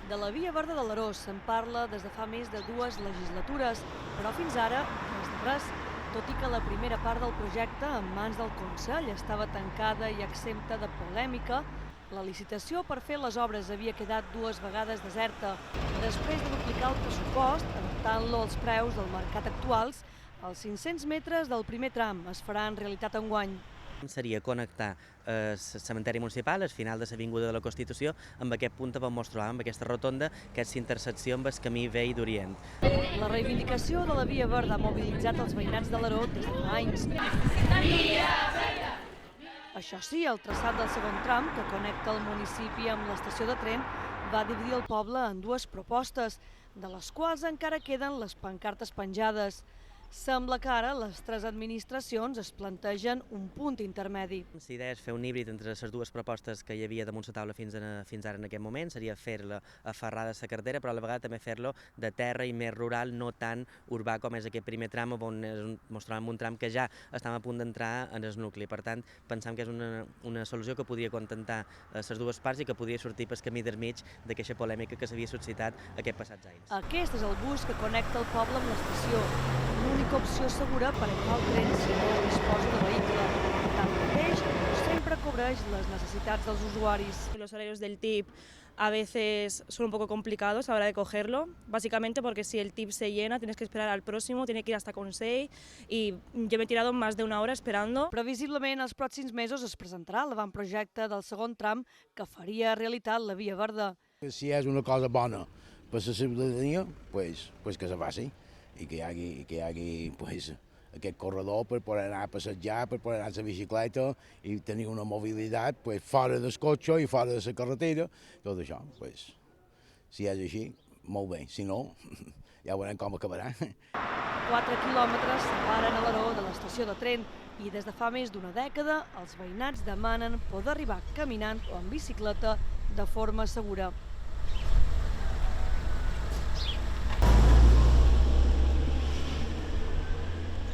De la Via Verda de l'Aró se'n parla des de fa més de 2 legislatures, però fins ara res de res. Tot i que la primera part del projecte, en mans del Consell, estava tancada i exempta de polèmica, la licitació per fer les obres havia quedat 2 vegades deserta. Després de duplicar el pressupost, adaptant-lo als preus del mercat actuals, els 500 metres del primer tram es faran realitat enguany. Seria connectar el cementeri municipal, al final de l'Avinguda de la Constitució, amb aquest punt on ens trobàvem, amb aquesta rotonda, que és l'intersecció amb el camí vell d'Orient. La reivindicació de la Via Verda ha mobilitzat els veïnats de l'Aró des de fa anys. Això sí, el traçat del segon tram, que connecta el municipi amb l'estació de tren, va dividir el poble en 2 propostes, de les quals encara queden les pancartes penjades. Sembla que ara les 3 administracions es plantegen un punt intermedi. La idea és fer un híbrid entre les 2 propostes que hi havia damunt la taula fins ara en aquest moment, seria fer-la aferrada a la carretera, però a la vegada també fer-lo de terra i més rural, no tan urbà com és aquest primer tram, on ens trobem un tram que ja estem a punt d'entrar en el nucli. Per tant, pensam que és una solució que podria contentar les 2 parts i que podria sortir pel camí del mig d'aquesta polèmica que s'havia suscitat aquests passats anys. Aquest és el bus que connecta el poble amb l'estació. L'única opció segura per agafar el tren si no disposa de vehicle. Tanmateix, sempre cobreix les necessitats dels usuaris. Los horarios del TIP a veces son un poco complicados a la hora de cogerlo, básicamente porque si el TIP se llena tienes que esperar al próximo, tiene que ir hasta Consell y yo me he tirado más de 1 hora esperando. Previsiblement, els pròxims mesos es presentarà l'avantprojecte del segon tram que faria realitat la Via Verda. Si és una cosa bona per la ciutadania, pues que se faci i que hi hagi pues, aquest corredor per poder anar a passejar, per poder anar a la bicicleta i tenir una mobilitat pues, fora del cotxe i fora de la carretera. Tot això, pues, si és així, molt bé. Si no, ja veurem com acabarà. 4 quilòmetres separen a l'Aró de l'estació de tren i des de fa més d'1 dècada els veïnats demanen poder arribar caminant o en bicicleta de forma segura.